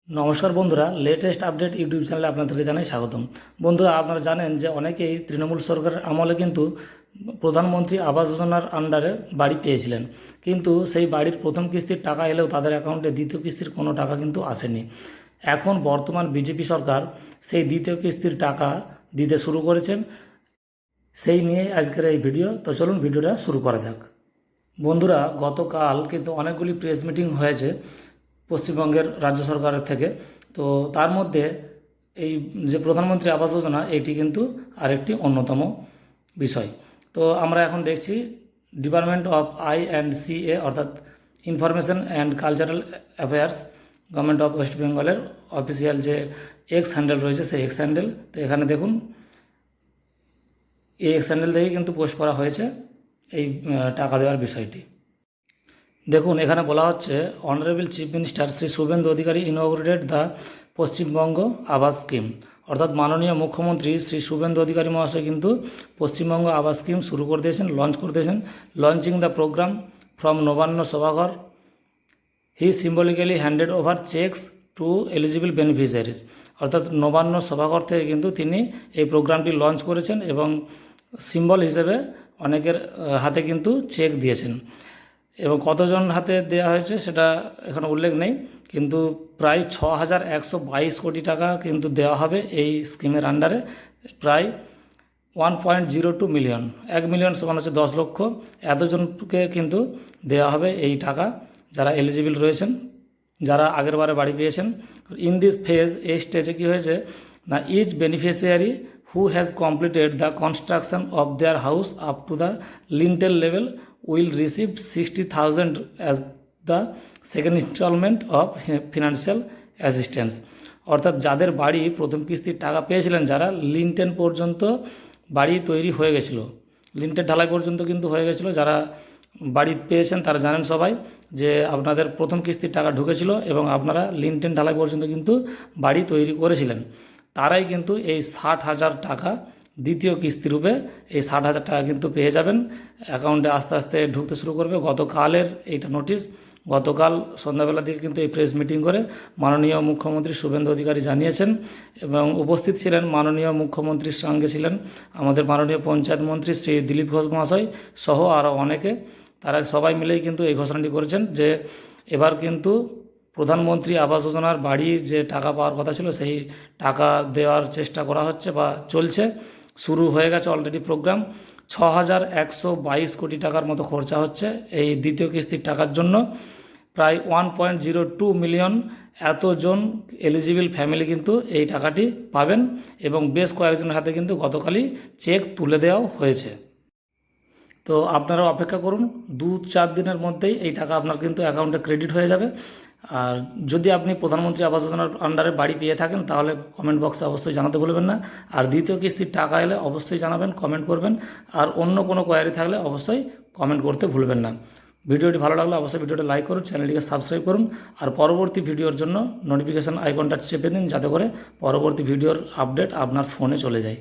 নমস্কার বন্ধুরা, latest update YouTube চ্যানেলে আপনাদেরকে জানাই স্বাগতম। বন্ধুরা, আপনারা জানেন যে অনেকেই তৃণমূল সরকারের আমলে কিন্তু প্রধানমন্ত্রী আবাস যোজনার আন্ডারে বাড়ি পেয়েছিলেন, কিন্তু সেই বাড়ির প্রথম কিস্তির টাকা এলেও তাদের অ্যাকাউন্টে দ্বিতীয় কিস্তির কোনো টাকা কিন্তু আসেনি। এখন বর্তমান বিজেপি সরকার সেই দ্বিতীয় কিস্তির টাকা দিতে শুরু করেছেন। সেই নিয়ে আজকের এই ভিডিও। তো চলুন ভিডিওটা শুরু করা যাক। বন্ধুরা, গতকাল কিন্তু অনেকগুলি প্রেস মিটিং হয়েছে পশ্চিমবঙ্গের রাজ্য সরকারের থেকে। তো তার মধ্যে এই যে প্রধানমন্ত্রী আবাস যোজনা, এটি কিন্তু আরেকটি অন্যতম বিষয়। তো আমরা এখন দেখছি ডিপার্টমেন্ট অফ INCA অর্থাৎ information and cultural affairs, government of West বেঙ্গলের অফিসিয়াল যে এক্স হ্যান্ডেল রয়েছে সেই এক্স হ্যান্ডেল। তো এখানে দেখুন, এই এক্স হ্যান্ডেল থেকেই কিন্তু পোস্ট করা হয়েছে এই টাকা দেওয়ার বিষয়টি। দেখুন, এখানে বলা হচ্ছে honourable chief minister Shri Suvendu Adhikari inaugurated the Paschimbanga Awas scheme, অর্থাৎ মাননীয় মুখ্যমন্ত্রী শ্রী শুভেন্দু অধিকারী মহাশয় কিন্তু পশ্চিমবঙ্গ আবাস স্কিম শুরু করে দিয়েছেন, লঞ্চ করে দিয়েছেন। Launching the programme from Nabanna Sabhaghar, he symbolically handed over cheques to eligible beneficiaries, অর্থাৎ নবান্ন সভাঘর থেকে কিন্তু তিনি এই প্রোগ্রামটি লঞ্চ করেছেন এবং সিম্বল হিসেবে অনেকের হাতে কিন্তু চেক দিয়েছেন। এবং কতজন হাতে দেওয়া হয়েছে সেটা এখানে উল্লেখ নেই, কিন্তু প্রায় 6,122 কোটি টাকা কিন্তু দেওয়া হবে এই স্কিমের আন্ডারে। প্রায় 1.02 মিলিয়ন, 1 মিলিয়ন সমান হচ্ছে 10 লক্ষ, এতজনকে কিন্তু দেওয়া হবে এই টাকা যারা এলিজিবল রয়েছেন, যারা আগের বারে বাড়ি পেয়েছেন। ইন দিস ফেজ, এই স্টেজে কী হয়েছে না, each beneficiary who has completed the construction of their house up to the lintel level will receive 60,000 as the second installment of financial assistance, অর্থাৎ যাদের বাড়ি প্রথম কিস্তির টাকা পেয়েছিলেন, যারা লিন্টেন পর্যন্ত বাড়ি তৈরি হয়ে গেছিলো, লিন্টের ঢালাই পর্যন্ত কিন্তু হয়ে গেছিলো, যারা বাড়ি পেয়েছেন তারা জানেন সবাই যে আপনাদের প্রথম কিস্তির টাকা ঢুকেছিল এবং আপনারা লিন্টেন ঢালাই পর্যন্ত কিন্তু বাড়ি তৈরি করেছিলেন, তারাই কিন্তু এই 60,000 টাকা দ্বিতীয় কিস্তি রূপে এই 60,000 টাকা কিন্তু পেয়ে যাবেন। অ্যাকাউন্টে আস্তে আস্তে ঢুকতে শুরু করবে। গতকালের এইটা নোটিশ, গতকাল সন্ধ্যাবেলা থেকে কিন্তু এই প্রেস মিটিং করে মাননীয় মুখ্যমন্ত্রী শুভেন্দু অধিকারী জানিয়েছেন এবং উপস্থিত ছিলেন মাননীয় মুখ্যমন্ত্রীর সঙ্গে ছিলেন আমাদের মাননীয় পঞ্চায়েত মন্ত্রী শ্রী দিলীপ ঘোষ মহাশয় সহ আরও অনেকে। তারা সবাই মিলেই কিন্তু এই ঘোষণাটি করেছেন যে এবার কিন্তু প্রধানমন্ত্রী আবাস যোজনার বাড়ির যে টাকা পাওয়ার কথা ছিল সেই টাকা দেওয়ার চেষ্টা করা হচ্ছে বা চলছে, শুরু হয়ে গেছে অলরেডি প্রোগ্রাম। 6,122 কোটি টাকার মতো খরচা হচ্ছে এই দ্বিতীয় কিস্তির টাকার জন্য। প্রায় 1.02 মিলিয়ন এতজন এলিজিবল ফ্যামিলি কিন্তু এই টাকাটি পাবেন এবং বেশ কয়েকজনের হাতে কিন্তু গতকালই চেক তুলে দেওয়াও হয়েছে। তো আপনারা অপেক্ষা করুন, 2-4 দিনের মধ্যেই এই টাকা আপনার কিন্তু অ্যাকাউন্টে ক্রেডিট হয়ে যাবে। আর যদি আপনি প্রধানমন্ত্রী আবাস যোজনার আন্ডারে বাড়ি পেয়ে থাকেন তাহলে কমেন্ট বক্সে অবশ্যই জানাতে ভুলবেন না। আর দ্বিতীয় কিস্তির টাকা এলে অবশ্যই জানাবেন, কমেন্ট করবেন। আর অন্য কোনো কোয়ারি থাকলে অবশ্যই কমেন্ট করতে ভুলবেন না। ভিডিওটি ভালো লাগলে অবশ্যই ভিডিওটি লাইক করুন, চ্যানেলটিকে সাবস্ক্রাইব করুন। আর পরবর্তী ভিডিওর জন্য নোটিফিকেশান আইকনটা চেপে দিন যাতে করে পরবর্তী ভিডিওর আপডেট আপনার ফোনে চলে যায়।